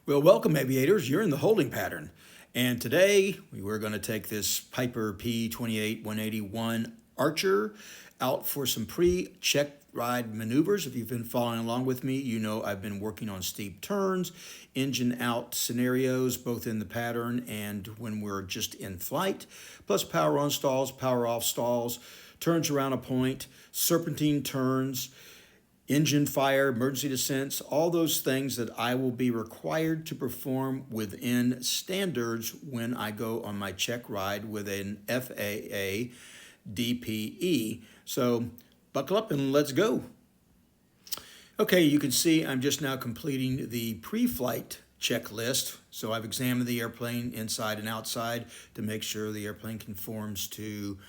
Well, welcome aviators, you're in the holding pattern. And today we're going to take this Piper P-28-181 Archer out for some pre-check ride maneuvers. If you've been following along with me, you know I've been working on steep turns, engine out scenarios, both in the pattern and when we're just in flight, plus power on stalls, power off stalls, turns around a point, serpentine turns, engine fire, emergency descents, all those things that I will be required to perform within standards when I go on my check ride with an FAA DPE. So buckle up and let's go. Okay, you can see I'm just now completing the pre-flight checklist. So I've examined the airplane inside and outside to make sure the airplane conforms to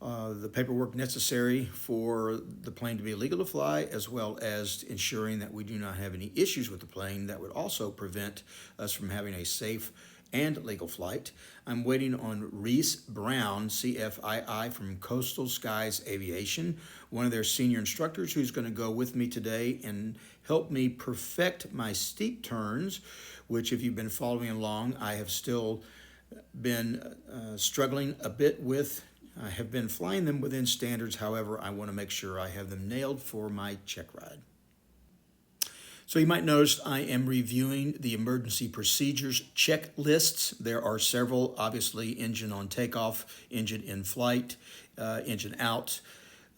the paperwork necessary for the plane to be legal to fly, as well as ensuring that we do not have any issues with the plane that would also prevent us from having a safe and legal flight. I'm waiting on Reese Brown, CFII from Coastal Skies Aviation, one of their senior instructors who's going to go with me today and help me perfect my steep turns, which if you've been following along, I have still been struggling a bit with. I have been flying them within standards. However, I want to make sure I have them nailed for my check ride. So you might notice I am reviewing the emergency procedures checklists. There are several, obviously engine on takeoff, engine in flight, engine out,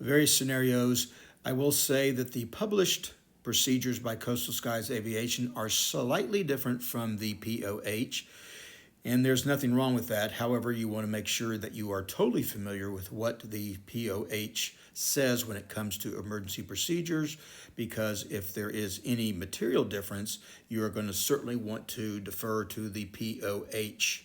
various scenarios. I will say that the published procedures by Coastal Skies Aviation are slightly different from the POH. And there's nothing wrong with that. However, you want to make sure that you are totally familiar with what the POH says when it comes to emergency procedures, because if there is any material difference, you are going to certainly want to defer to the POH.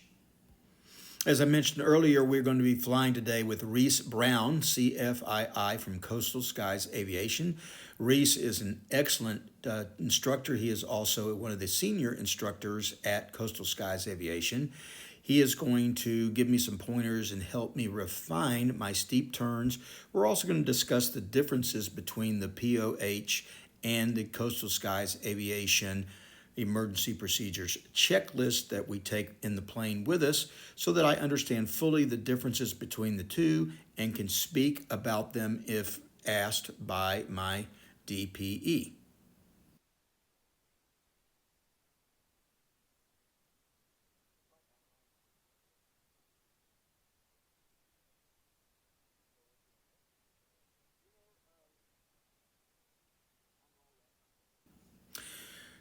As I mentioned earlier, we're going to be flying today with Reese Brown, CFII from Coastal Skies Aviation. Reese is an excellent instructor. He is also one of the senior instructors at Coastal Skies Aviation. He is going to give me some pointers and help me refine my steep turns. We're also going to discuss the differences between the POH and the Coastal Skies Aviation emergency procedures checklist that we take in the plane with us, so that I understand fully the differences between the two and can speak about them if asked by my DPE.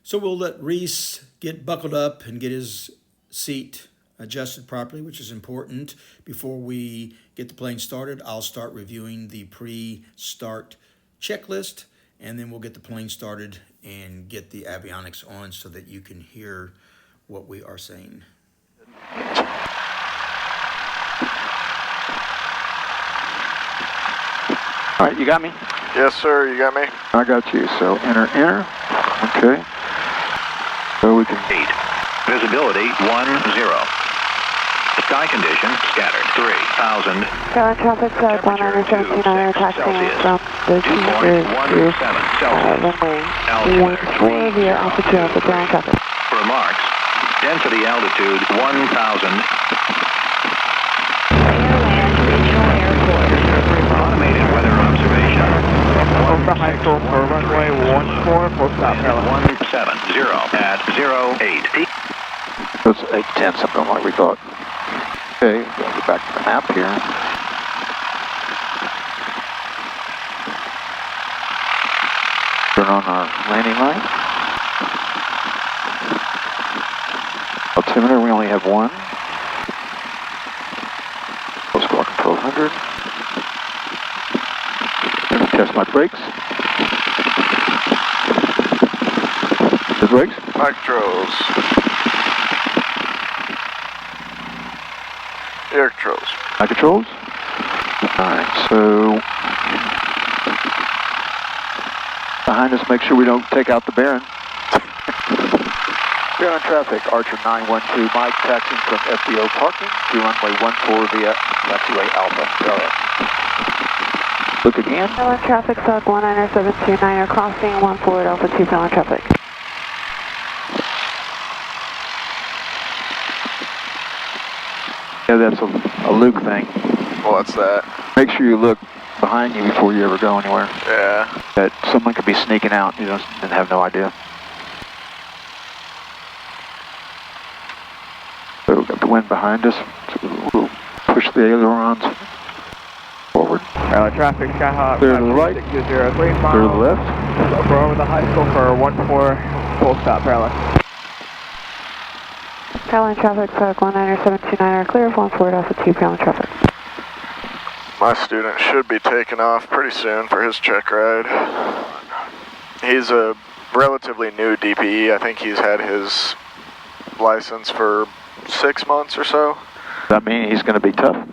So we'll let Reese get buckled up and get his seat adjusted properly, which is important. Before we get the plane started, I'll start reviewing the pre-start checklist, and then we'll get the plane started and get the avionics on so that you can hear what we are saying. All right, you got me? Yes, sir, you got me? I got you. So enter. Okay. So we can... 8. Visibility 10. Sky condition scattered 3,000. Traffic 179 taxiing from the T-Bird to runway 14 via Alpha 2 Alpha ground traffic. Remarks. Density altitude 1,000. Airland Regional Airport. Automated weather observation. Over high school for runway 14, full stop. 170 at 08. That's 810, something like we thought. Okay, we'll go back to the map here. Turn on our landing light. Altimeter, we only have one. Full squawk control 100. Let me test my brakes. The brakes? Micros. Air controls. My controls? Alright, so behind us, make sure we don't take out the Baron. We're on traffic, Archer 912, Mike, taxiing from FBO parking to runway 14 via taxiway Alpha. Go ahead. Look again. Island traffic, South 19729, crossing 14 at Alpha 2 Island traffic. Yeah, that's a Luke thing. What's that? Make sure you look behind you before you ever go anywhere. Yeah. That someone could be sneaking out, you just have no idea. So we've got the wind behind us, so we'll push the ailerons forward. Traffic, Skyhawk. Clear to the right. 603 Clear to the left. We're over the high school for 1-4, full stop, parallel. Parallel traffic, 19729 clear, 14 Alpha 2, parallel traffic. My student should be taking off pretty soon for his check ride. He's a relatively new DPE. I think he's had his license for 6 months or so. Does that mean he's going to be tough?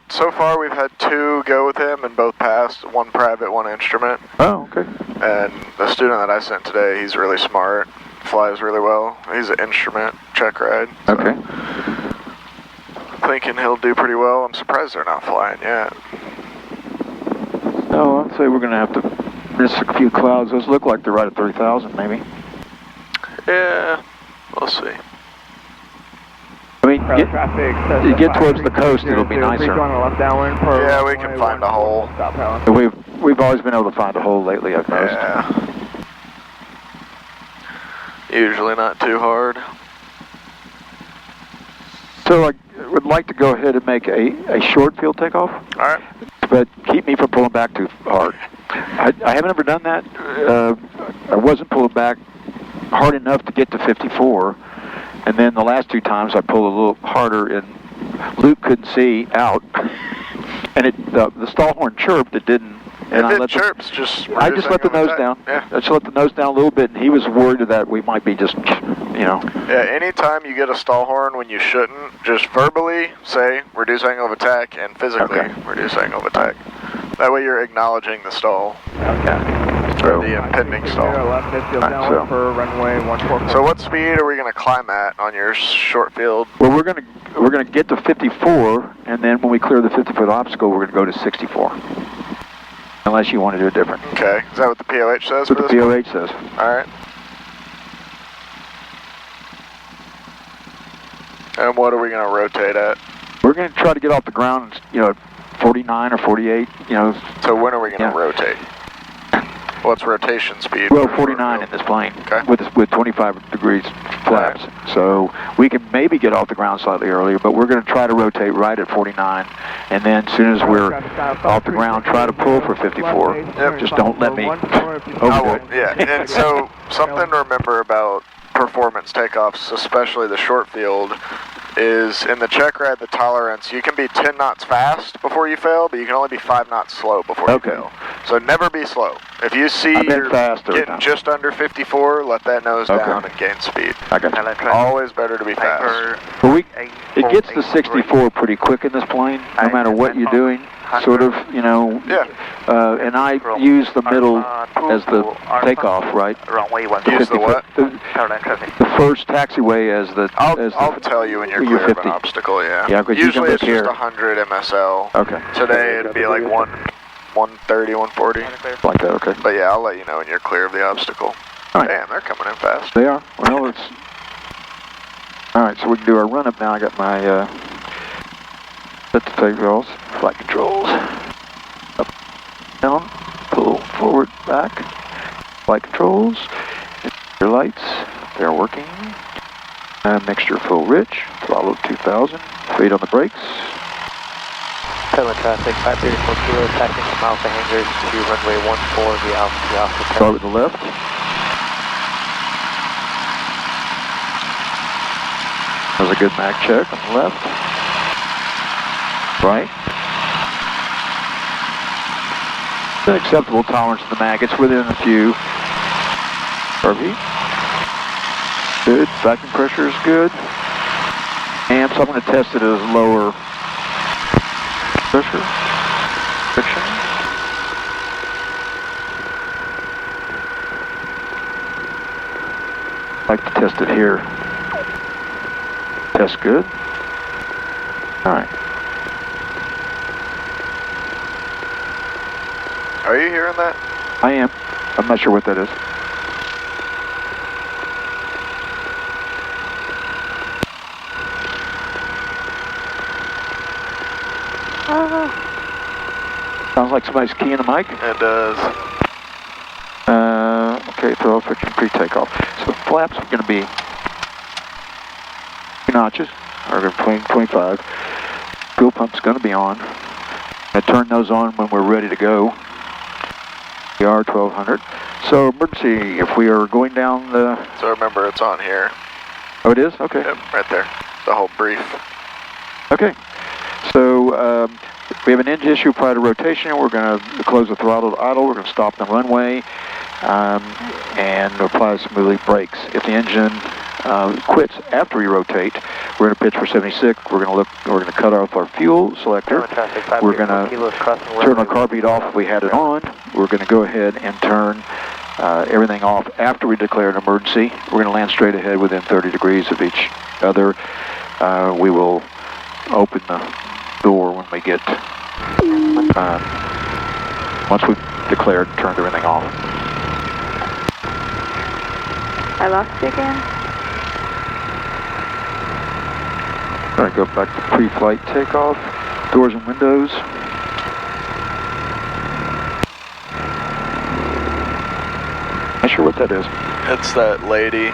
So far we've had 2 go with him and both passed, 1 private, 1 instrument. Oh, okay. And the student that I sent today, he's really smart, flies really well. He's an instrument check ride. So Okay. thinking he'll do pretty well. I'm surprised they're not flying yet. No, I'd say we're going to have to miss a few clouds. Those look like they're right at 3,000 maybe. Yeah, we'll see. I mean, you get towards the coast, it'll be nicer. Yeah, we can find a hole. We've always been able to find a hole lately, I've noticed. Yeah. Usually not too hard. So I would like to go ahead and make a short field takeoff. All right. But keep me from pulling back too hard. I haven't ever done that. I wasn't pulling back hard enough to get to 54. And then the last 2 times I pulled a little harder and Luke couldn't see out. And the stall horn chirped, it didn't. And I chirps, just I just let the nose down. Yeah. I just let the nose down a little bit, and he was worried that we might be just, you know. Yeah, anytime you get a stall horn when you shouldn't, just verbally say reduce angle of attack and physically reduce angle of attack. That way you're acknowledging the stall. Okay. Or the impending stall. So what speed are we going to climb at on your short field? Well, we're gonna get to 54, and then when we clear the 50-foot obstacle, we're gonna go to 64. Unless you want to do it different. Okay. Is that what the POH says for What this the one? POH says. All right. And what are we going to rotate at? We're going to try to get off the ground, you know, 49 or 48, you know. So when are we going to rotate? What's rotation speed? Well, 49 in this plane, okay. with 25 degrees flaps. Right. So we can maybe get off the ground slightly earlier, but we're going to try to rotate right at 49, and then as soon as we're off the ground, try to pull for 54. Yep. Just don't let me overdo it. Yeah, and so something to remember about performance takeoffs, especially the short field, is in the check ride, the tolerance, you can be 10 knots fast before you fail, but you can only be 5 knots slow before you fail. So never be slow. If you see you're getting just under 54, let that nose down and gain speed. I got you. Always better to be fast. But it gets to 64 pretty quick in this plane, no matter what you're doing. Sort of, you know. Yeah. And I use the middle as the takeoff, right? Use the what? The first taxiway as the. I'll tell you when you're clear of an obstacle. Yeah. Yeah, because usually it's here. just 100 MSL. Okay. Today it'd be like 130, 140. Like that. Okay. But yeah, I'll let you know when you're clear of the obstacle. All right. Damn, they're coming in fast. They are. Well, it's. All right, so we can do our run up now. I got my set the takeoffs, flight controls. Up, down, pull forward, back. Flight controls. Your lights, they're working. Mixture full rich. Throttle 2000. Fade on the brakes. Settlement traffic, 534 kilo, taxiing from Alpha Hangars to runway 14 via Alpha. Start with the left. That was a good Mac check on the left. Right. An acceptable tolerance to the Mac. It's within a few. RV. Good. Vacuum pressure is good. Amps, I'm going to test it as lower pressure. Friction. I'd like to test it here. Test good. All right. Are you hearing that? I am. I'm not sure what that is. Sounds like somebody's keying the mic. It does. Okay, throw friction pre-takeoff. So flaps are going to be 2 notches, or 25. Fuel pump's going to be on. I turn those on when we're ready to go. We are 1200. So emergency, if we are going down the... So remember, it's on here. Oh, it is? Okay. Yep, right there. The whole brief. Okay. So we have an engine issue prior to rotation. We're going to close the throttle to idle. We're going to stop the runway and apply smoothly brakes. If the engine quits after we rotate, we're going to pitch for 76. We're going to cut off our fuel selector. We're going to turn our car beat off if we had it on. We're going to go ahead and turn everything off after we declare an emergency. We're going to land straight ahead within 30 degrees of each other. We will open the door when we get, once we've declared and turned everything off. I lost you again. All right, go back to pre-flight takeoff, doors and windows. Not sure what that is. It's that lady.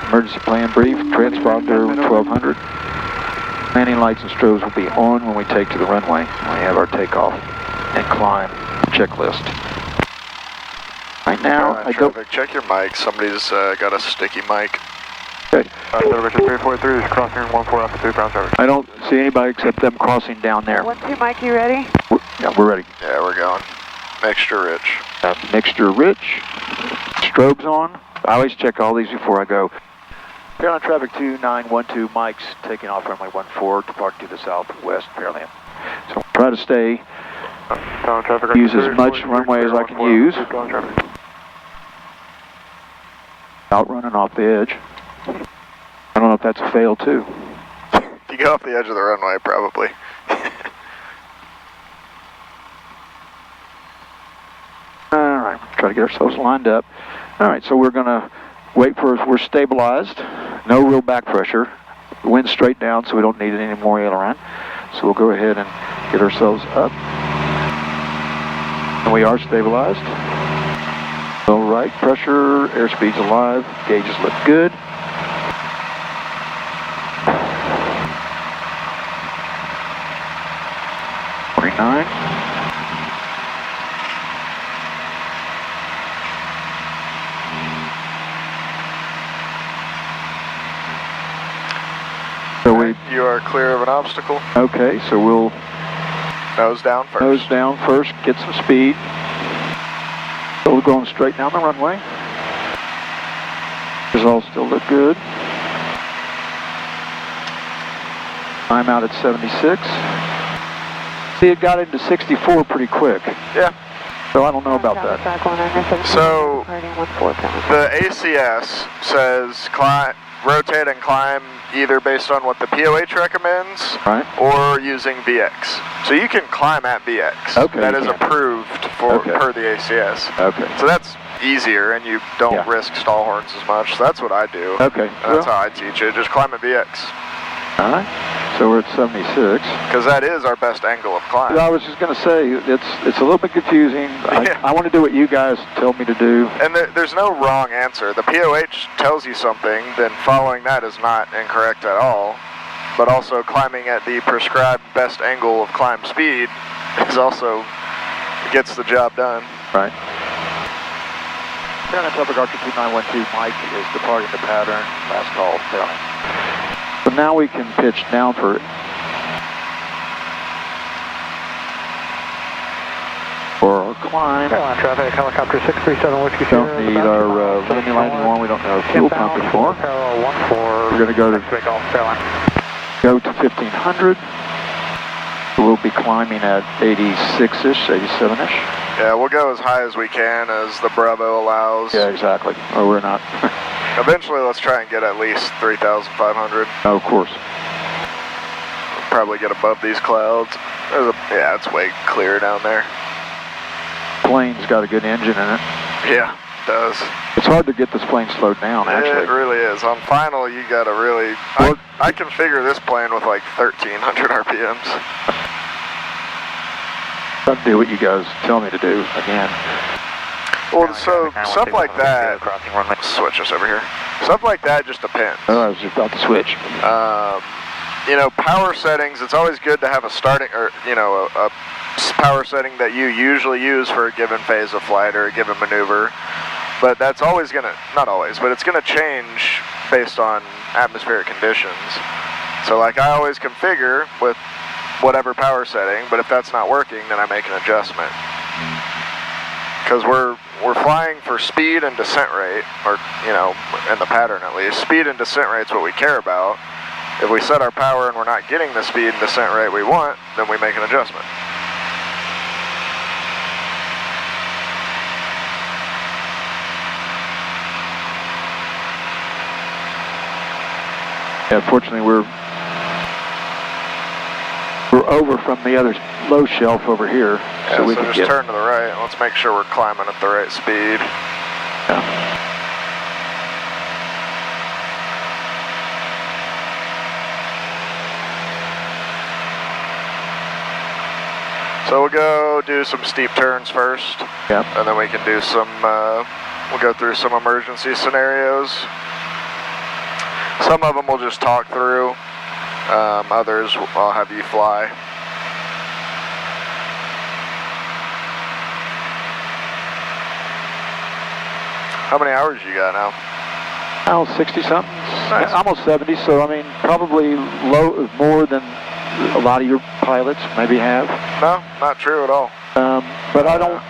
Emergency plan brief, transponder 1200. Landing lights and strobes will be on when we take to the runway. We have our takeoff and climb checklist. Right now, I go... Check your mic. Somebody's got a sticky mic. Okay. Celebration 343 is crossing 14 off the 3 ground service. I don't see anybody except them crossing down there. 1-2, Mike, you ready? We're ready. Yeah, we're going. Mixture rich. Mixture rich. Strobes on. I always check all these before I go. Fairland traffic 2912, Mike's taking off runway 14, departing to the southwest, Fairland. So try to stay, use as much runway as I can use. Outrunning off the edge. I don't know if that's a fail too. If you go off the edge of the runway, probably. Alright, try to get ourselves lined up. Alright, so we're going to wait for, we're stabilized, no real back pressure. The wind's straight down, so we don't need any more aileron. So we'll go ahead and get ourselves up. And we are stabilized. All right, pressure, airspeed's alive, gauges look good. So you are clear of an obstacle. Okay, so we'll nose down first. Nose down first, get some speed. So we're going straight down the runway. Results still look good. I'm out at 76. See, it got into 64 pretty quick. Yeah. So I don't know about that. So the ACS says rotate and climb either based on what the POH recommends, right, or using VX. So you can climb at VX. Okay. That is approved for per the ACS. Okay. So that's easier, and you don't risk stall horns as much. So that's what I do. Okay. And that's how I teach it. Just climb at VX. All right. So we're at 76. Because that is our best angle of climb. I was just going to say, it's a little bit confusing. Yeah. I want to do what you guys tell me to do. And there's no wrong answer. The POH tells you something, then following that is not incorrect at all. But also climbing at the prescribed best angle of climb speed is also gets the job done. Right. Fairland Traffic Archer 2912, Mike is departing the pattern. Last call, Fairland. So now we can pitch down for our climb. Fairland Traffic, helicopter 637 Whiskey Don't need our landing on. We don't have fuel pump anymore. We're going to go to 1500. We'll be climbing at 86-ish, 87-ish. Yeah, we'll go as high as we can as the Bravo allows. Yeah, exactly. Or we're not. Eventually, let's try and get at least 3,500. Oh, of course. We'll probably get above these clouds. Yeah, it's way clear down there. Plane's got a good engine in it. Yeah, it does. It's hard to get this plane slowed down, actually. It really is. On final, you got to really... I configure this plane with like 1,300 RPMs. I'll do what you guys tell me to do again. Well, so stuff like that, switch us over here. Stuff like that just depends. Oh, I was just about to switch. You know, power settings, it's always good to have a starting, or, you know, a power setting that you usually use for a given phase of flight or a given maneuver. But that's always going to, not always, but it's going to change based on atmospheric conditions. So like I always configure with whatever power setting, but if that's not working, then I make an adjustment. Because we're flying for speed and descent rate, or, you know, in the pattern at least. Speed and descent rate is what we care about. If we set our power and we're not getting the speed and descent rate we want, then we make an adjustment. Yeah, fortunately we're over from the other low shelf over here. Yeah, so we so can just turn to the right. Let's make sure we're climbing at the right speed. Yeah. So we'll go do some steep turns first. Yep. And then we can do some, we'll go through some emergency scenarios. Some of them we'll just talk through. Others I'll have you fly. How many hours you got now? Oh, 60 something. Nice. Almost 70, so I mean, probably more than a lot of your pilots maybe have. No, not true at all. But I don't,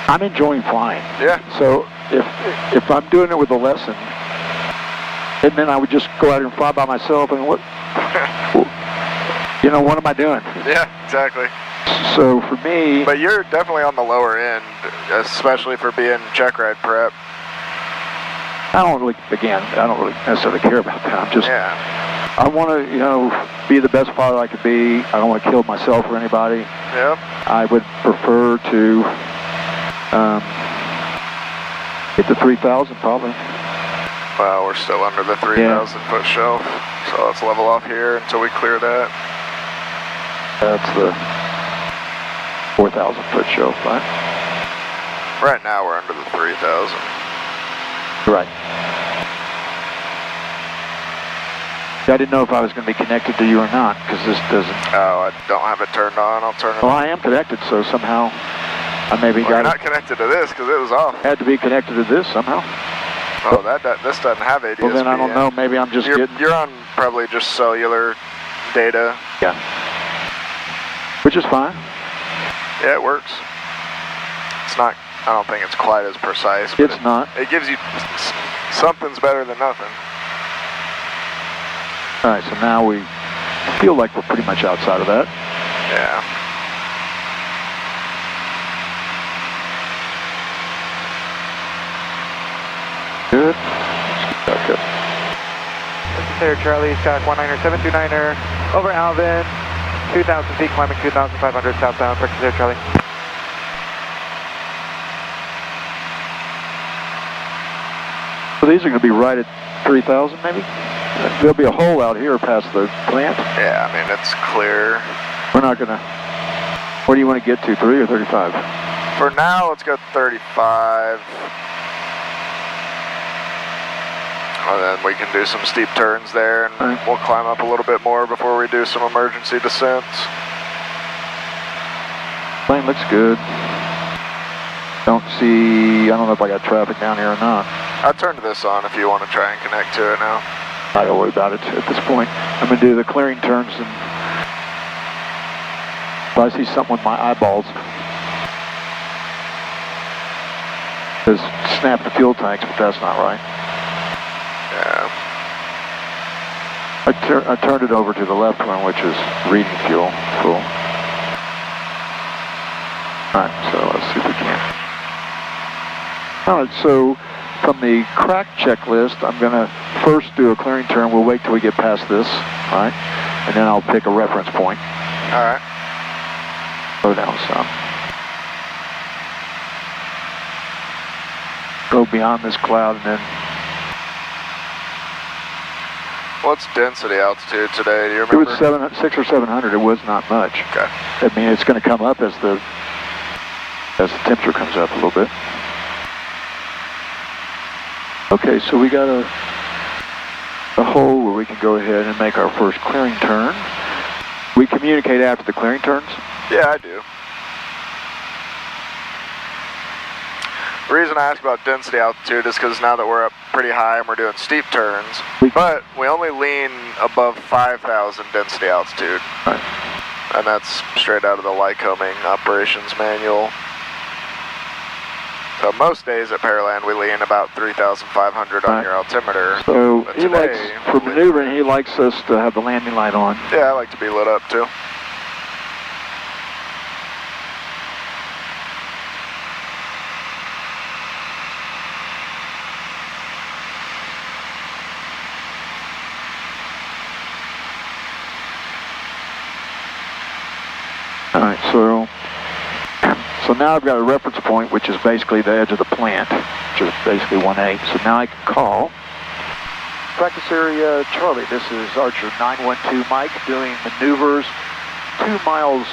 I'm enjoying flying. Yeah. So if I'm doing it with a lesson, and then I would just go out and fly by myself and what, you know, what am I doing? Yeah, exactly. So for me... But you're definitely on the lower end, especially for being check ride prep. I don't really necessarily care about that. I'm just, yeah. I want to, you know, be the best pilot I could be. I don't want to kill myself or anybody. Yep. I would prefer to hit the 3,000 probably. Well, we're still under the 3,000 foot shelf, so let's level off here until we clear that. That's the 4,000 foot shelf, right? Right now we're under the 3,000. Right. I didn't know if I was going to be connected to you or not, because this doesn't... Oh, I don't have it turned on. I'll turn it on. Well, I am connected, so somehow I maybe Well, got you're not connected to this, because it was off. had to be connected to this somehow. Oh, this doesn't have ADS-B. Well, then I don't know. Maybe I'm just getting... You're on probably just cellular data. Yeah. Which is fine. Yeah, it works. It's not... I don't think it's quite as precise. But It's not. It gives you... Something's better than nothing. All right, so now we feel like we're pretty much outside of that. Yeah. Good. Let's get back up. This is Charlie, Scott 19er, 729er, over Alvin, 2,000 feet, climbing 2,500 southbound, Texas Air Charlie. So these are going to be right at 3,000 maybe? There'll be a hole out here past the plant. Yeah, I mean, it's clear. We're not going to... What do you want to get to, 3 or 35? For now, let's go 35. And then we can do some steep turns there, and right. We'll climb up a little bit more before we do some emergency descents. Plane looks good. Don't see... I don't know if I got traffic down here or not. I'll turn this on if you want to try and connect to it now. I don't worry about it at this point. I'm going to do the clearing turns, and if I see something with my eyeballs, says snap the fuel tanks, but that's not right. Yeah. I turned it over to the left one, which is reading fuel full. Alright, so let's see if we can. Alright, so from the crack checklist, I'm going to first do a clearing turn. We'll wait till we get past this, alright? And then I'll pick a reference point. Alright. Slow down some. Go beyond this cloud and then What's density altitude today? Do you It remember? was 600 or 700. It was not much. Okay. I mean, it's going to come up as the temperature comes up a little bit. Okay, so we got a hole where we can go ahead and make our first clearing turn. We communicate after the clearing turns? Yeah, I do. The reason I ask about density altitude is because now that we're up pretty high and we're doing steep turns, but we only lean above 5,000 density altitude. Right. And that's straight out of the Lycoming operations manual. So most days at Pearland we lean about 3,500 on your altimeter. So But he likes, today, for maneuvering, he likes us to have the landing light on. yeah, I like to be lit up too. All right, so now I've got a reference point, which is basically the edge of the plant, which is basically 1/8. So now I can call. Practice area Charlie, this is Archer 912 Mike doing maneuvers 2 miles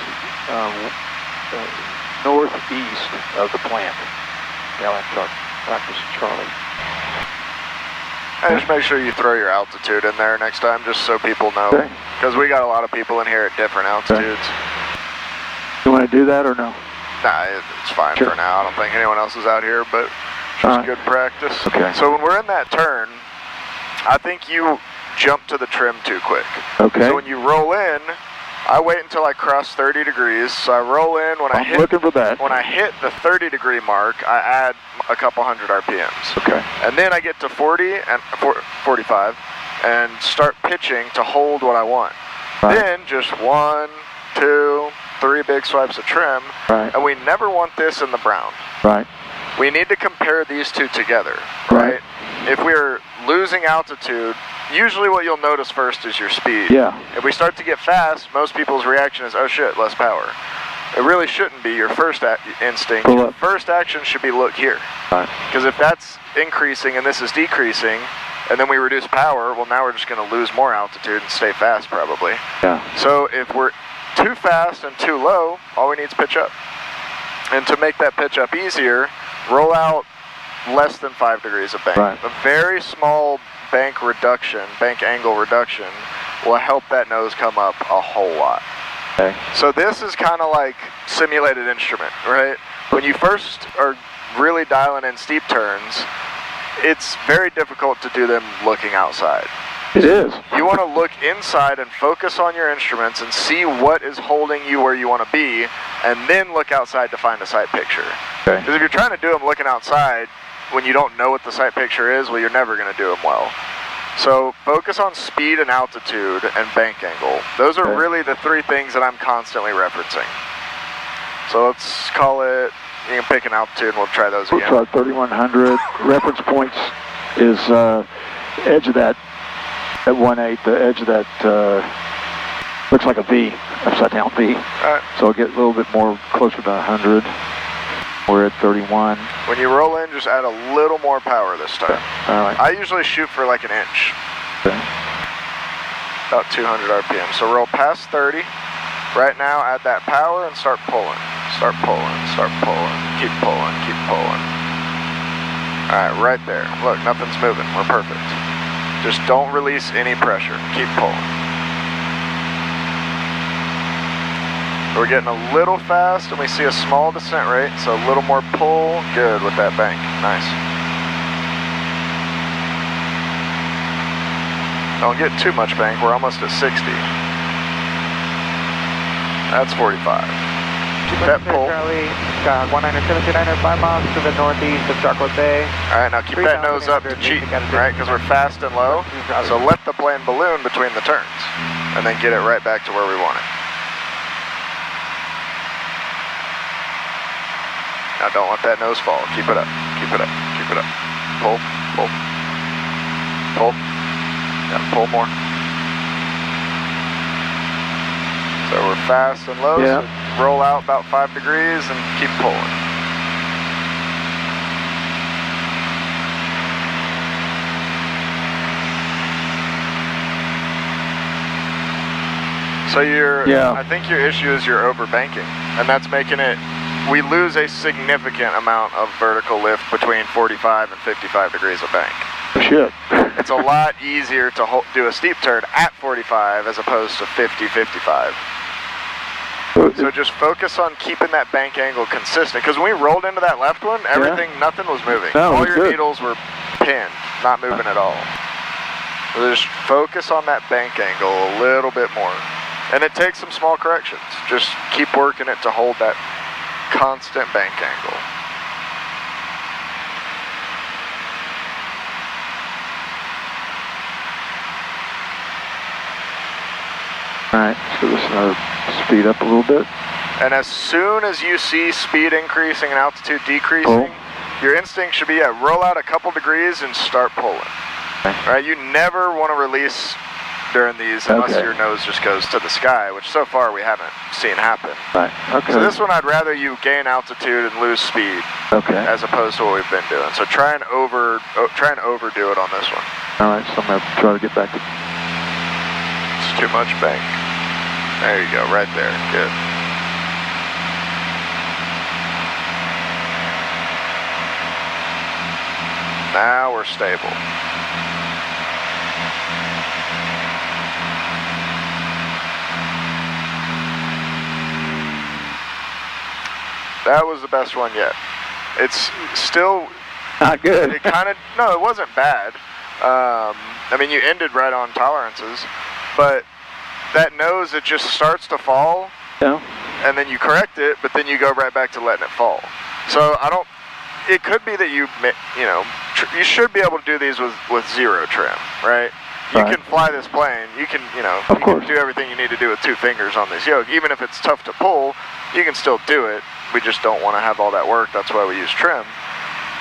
northeast of the plant. Practice Charlie. And just make sure you throw your altitude in there next time, just so people know. Okay. Because we got a lot of people in here at different altitudes. You want to do that or no? Nah, it's fine Sure. for now. I don't think anyone else is out here, but just All right. good practice. Okay. So when we're in that turn, I think you jump to the trim too quick. Okay. So when you roll in, I wait until I cross 30 degrees. So I roll in. When I'm looking for that. When I hit the 30-degree mark, I add a couple hundred RPMs. Okay. And then I get to 40 and 45 and start pitching to hold what I want. Right. Then just 1, 2, 3 big swipes of trim. Right. And we never want this in the brown. Right. We need to compare these two together, Right. right? If we're losing altitude, usually what you'll notice first is your speed. Yeah. If we start to get fast, most people's reaction is, oh shit, less power. It really shouldn't be your first instinct. Pull Your up. first action should be look here. Right. Because if that's increasing and this is decreasing, and then we reduce power, well now we're just going to lose more altitude and stay fast probably. Yeah. So if we're too fast and too low, all we need is pitch up. And to make that pitch up easier, roll out less than 5 degrees of bank. Right. A very small bank reduction, bank angle reduction, will help that nose come up a whole lot. Okay. So this is kind of like simulated instrument, right? When you first are really dialing in steep turns, it's very difficult to do them looking outside. It is. You want to look inside and focus on your instruments and see what is holding you where you want to be, and then look outside to find a sight picture. Okay. Because if you're trying to do them looking outside when you don't know what the sight picture is, well, you're never going to do them well. So focus on speed and altitude and bank angle. Those are Okay. really the 3 things that I'm constantly referencing. So let's call it, you can pick an altitude and we'll try those We'll again. try 3,100. Reference points is edge of that at 1/8, the edge of that looks like a V, upside down V. Alright. So I'll get a little bit more closer to 100. We're at 31. When you roll in, just add a little more power this time. All right. I usually shoot for like an inch. Okay. About 200 RPM. So roll past 30. Right now, add that power and start pulling. Start pulling, start pulling. Keep pulling, keep pulling. All right, right there. Look, nothing's moving. We're perfect. Just don't release any pressure. Keep pulling. We're getting a little fast and we see a small descent rate, so a little more pull. Good with that bank. Nice. Don't get too much bank. We're almost at 60. That's 45. Keep that pull. Charlie, Scott 19729er, 5 miles to the northeast of Chocolate Bay. All right, now keep that nose up to cheat, right? Because we're fast and low. So let the plane balloon between the turns, and then get it right back to where we want it. Now don't let that nose fall. Keep it up. Keep it up. Keep it up. Pull. Pull. Pull. Yeah, pull more. So we're fast and low. Yeah. So roll out about 5 degrees and keep pulling. So Yeah. I think your issue is you're overbanking, and that's making it, we lose a significant amount of vertical lift between 45 and 55 degrees of bank. Shit. It's a lot easier to do a steep turn at 45 as opposed to 50, 55. So just focus on keeping that bank angle consistent. Because when we rolled into that left one, nothing was moving. No, all your good. needles were pinned, not moving at all. So just focus on that bank angle a little bit more. And it takes some small corrections. Just keep working it to hold that constant bank angle. Alright, so this speed up a little bit. And as soon as you see speed increasing and altitude decreasing, your instinct should be roll out a couple degrees and start pulling. Okay. Right? You never want to release during these unless your nose just goes to the sky, which so far we haven't seen happen. Right. Okay. So this one I'd rather you gain altitude and lose speed. Okay. As opposed to what we've been doing. So try and overdo it on this one. Alright, so I'm gonna try to get back to It's too much bank. There you go, right there. Good. Now we're stable. That was the best one yet. It's still not good. It no, it wasn't bad. I mean, you ended right on tolerances, but that nose, it just starts to fall, and then you correct it, but then you go right back to letting it fall. So it could be that you should be able to do these with zero trim, right? You can fly this plane, you can do everything you need to do with 2 fingers on this yoke. Even if it's tough to pull, you can still do it. We just don't want to have all that work, that's why we use trim.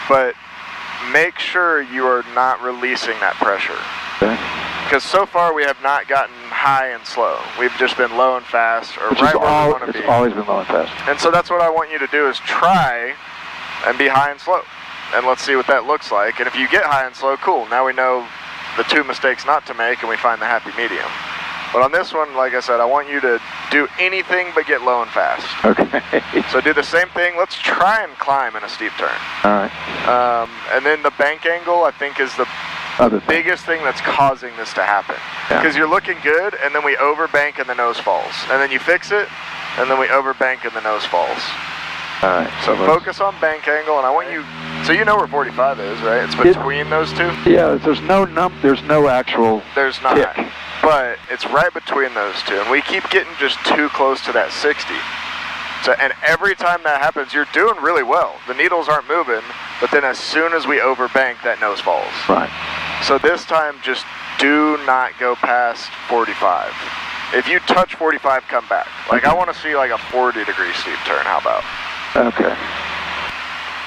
But make sure you are not releasing that pressure. Because so far we have not gotten high and slow. We've just been low and fast, or right where we want to be. It's always been low and fast. And so that's what I want you to do, is try and be high and slow. And let's see what that looks like. And if you get high and slow, cool. Now we know the 2 mistakes not to make, and we find the happy medium. But on this one, like I said, I want you to do anything but get low and fast. Okay. So do the same thing. Let's try and climb in a steep turn. Alright. And then the bank angle, I think, is the biggest thing that's causing this to happen. Because you're looking good, and then we overbank and the nose falls. And then you fix it, and then we overbank and the nose falls. Alright. So focus on bank angle, and I want you, so you know where 45 is, right? It's between those 2? Yeah, there's no actual There's not. tick. But it's right between those 2, and we keep getting just too close to that 60. So, and every time that happens, you're doing really well. The needles aren't moving, but then as soon as we overbank, that nose falls. Right. So this time, just do not go past 45. If you touch 45, come back. Like, I want to see like a 40-degree steep turn. How about? Okay.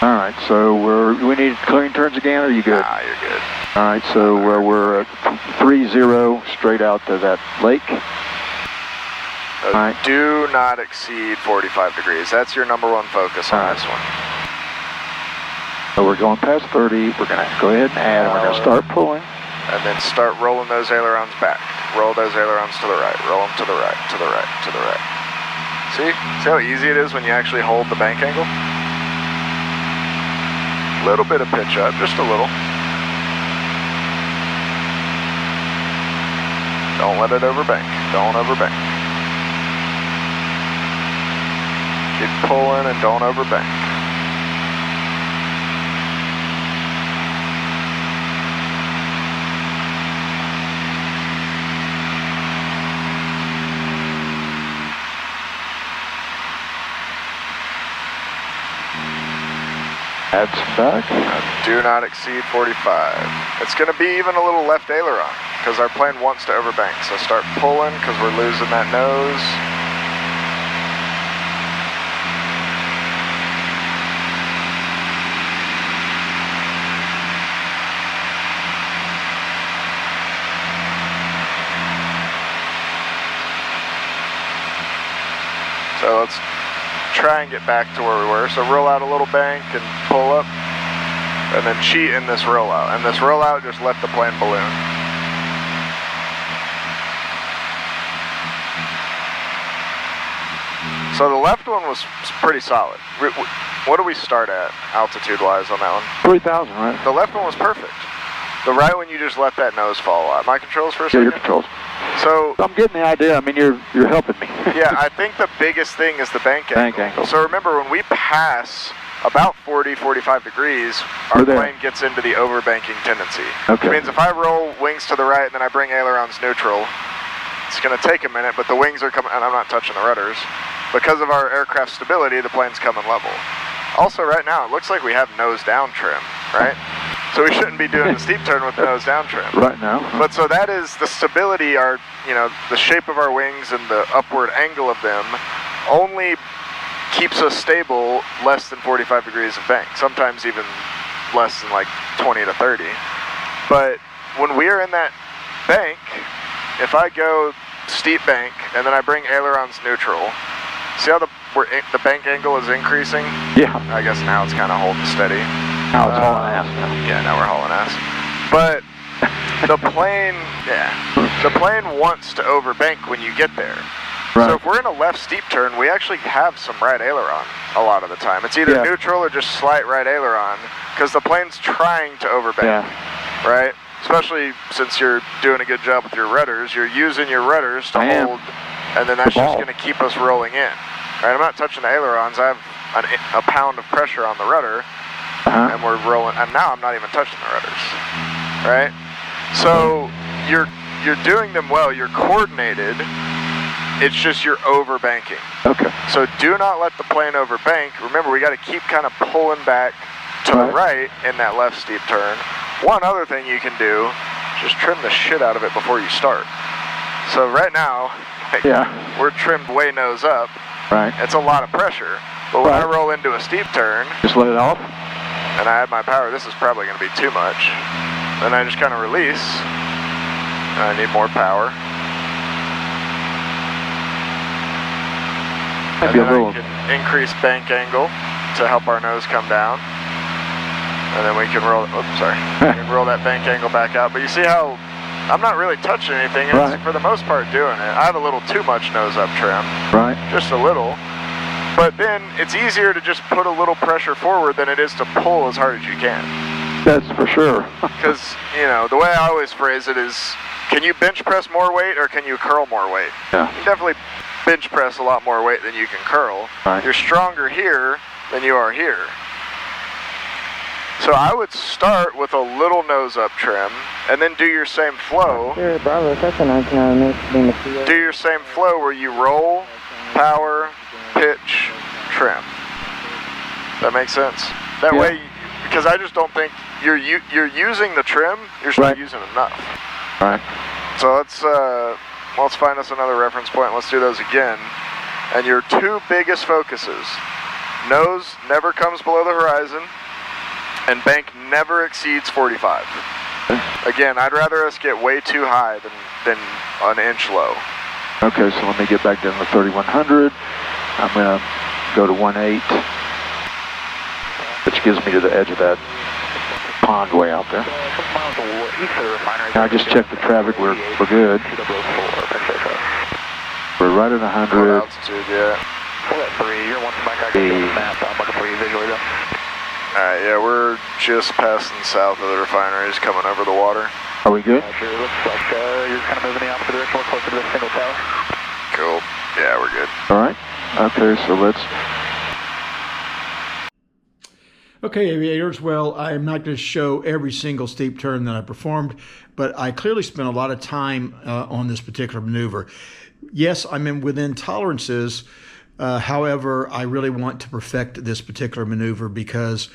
All right, so we need clearing turns again, or are you good? Nah, you're good. All right, so we're at 3-0 straight out to that lake. All right. Do not exceed 45 degrees. That's your number 1 focus on this one. So we're going past 30. We're going to go ahead and add, and we're going to start pulling. And then start rolling those ailerons back. Roll those ailerons to the right. Roll them to the right, to the right, to the right. See how easy it is when you actually hold the bank angle? Little bit of pitch up, just a little. Don't let it overbank. Don't overbank. Keep pulling and don't overbank. Add some back. Do not exceed 45. It's going to be even a little left aileron because our plane wants to overbank. So start pulling because we're losing that nose. So let's try and get back to where we were. So roll out a little bank and pull up, and then cheat in this rollout. And this rollout, just let the plane balloon. So the left one was pretty solid. What do we start at altitude-wise on that one? 3,000, right? The left one was perfect. The right one, you just let that nose fall out. My controls for a Yeah, second? your controls. So I'm getting the idea. I mean, you're helping me. yeah, I think the biggest thing is the bank angle. Bank angle. So remember, when we pass about 40, 45 degrees, our plane gets into the overbanking tendency. Okay. Which means if I roll wings to the right and then I bring ailerons neutral, it's going to take a minute, but the wings are coming, and I'm not touching the rudders. Because of our aircraft stability, the plane's coming level. Also, right now, it looks like we have nose down trim, right? So we shouldn't be doing the steep turn with the nose down trim. Right now. But so that is the stability, the shape of our wings and the upward angle of them only keeps us stable less than 45 degrees of bank, sometimes even less than like 20 to 30. But when we are in that bank, if I go steep bank and then I bring ailerons neutral, see how the bank angle is increasing? Yeah. I guess now it's kind of holding steady. Now it's hauling ass now. Yeah, now we're hauling ass. But the plane wants to overbank when you get there. Right. So if we're in a left steep turn, we actually have some right aileron a lot of the time. It's either neutral or just slight right aileron because the plane's trying to overbank, right? Especially since you're doing a good job with your rudders. You're using your rudders to hold, and then that's just going to keep us rolling in. Right? I'm not touching the ailerons. I have a pound of pressure on the rudder, and we're rolling. And now I'm not even touching the rudders, right? So you're doing them well. You're coordinated. It's just you're overbanking. Okay. So do not let the plane overbank. Remember, we got to keep kind of pulling back to the right in that left steep turn. One other thing you can do, just trim the shit out of it before you start. So right now, we're trimmed way nose up. Right. It's a lot of pressure. But when I roll into a steep turn, just let it off. And I add my power, this is probably going to be too much. Then I just kind of release. And I need more power. And then I can increase bank angle to help our nose come down. And then we can roll, we can roll that bank angle back out. But you see how I'm not really touching anything, and it's for the most part doing it. I have a little too much nose up trim. Right. Just a little. But then it's easier to just put a little pressure forward than it is to pull as hard as you can. That's for sure. Because, the way I always phrase it is, can you bench press more weight or can you curl more weight? Yeah. You definitely bench press a lot more weight than you can curl. Right. You're stronger here than you are here. So I would start with a little nose up trim and then do your same flow. Sure, Bravo, that's a 99. Do your same flow where you roll, power, pitch, trim. That makes sense? That way, because I just don't think you're using the trim, you're just not using enough. Right. So let's find us another reference point. Let's do those again. And your two biggest focuses: nose never comes below the horizon, and bank never exceeds 45. Again, I'd rather us get way too high than an inch low. Okay, so let me get back down to 3100. I'm going to go to 18, which gives me to the edge of that pond way out there. Now I just checked the traffic. We're good. We're right at 100. Altitude, yeah. Alright, yeah, we're just passing south of the refineries, coming over the water. Are we good? Sure, looks like you're kind of moving the opposite direction. We're closer to the single tower. Cool. Yeah, we're good. All right. Okay, so let's... Okay, aviators, well, I'm not going to show every single steep turn that I performed, but I clearly spent a lot of time on this particular maneuver. Yes, I'm within tolerances. However, I really want to perfect this particular maneuver because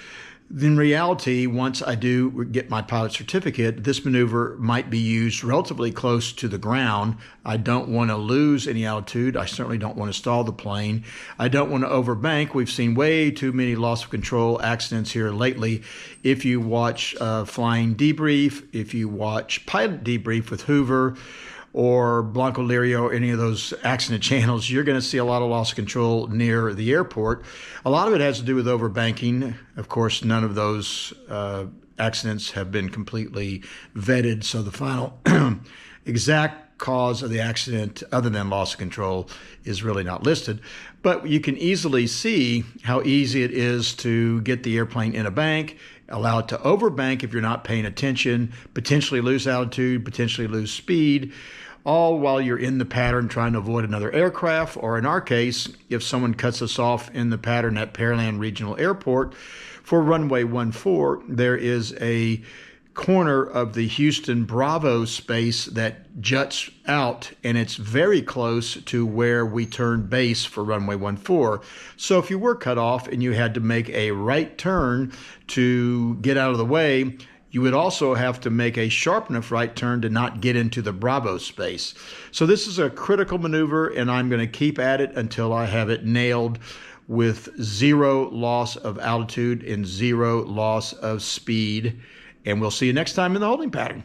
in reality, once I do get my pilot certificate, this maneuver might be used relatively close to the ground. I don't want to lose any altitude. I certainly don't want to stall the plane. I don't want to overbank. We've seen way too many loss of control accidents here lately. If you watch Flying Debrief, if you watch Pilot Debrief with Hoover, or Blanco Lirio, or any of those accident channels, you're going to see a lot of loss of control near the airport. A lot of it has to do with overbanking. Of course, none of those accidents have been completely vetted, so the final exact cause of the accident, other than loss of control, is really not listed. But you can easily see how easy it is to get the airplane in a bank, allow it to overbank if you're not paying attention, potentially lose altitude, potentially lose speed, all while you're in the pattern trying to avoid another aircraft, or in our case, if someone cuts us off in the pattern at Pearland Regional Airport for runway 14, there is a corner of the Houston Bravo space that juts out, and it's very close to where we turn base for runway 14. So if you were cut off and you had to make a right turn to get out of the way, you would also have to make a sharp enough right turn to not get into the Bravo space. So this is a critical maneuver, and I'm going to keep at it until I have it nailed with 0 loss of altitude and 0 loss of speed. And we'll see you next time in the holding pattern.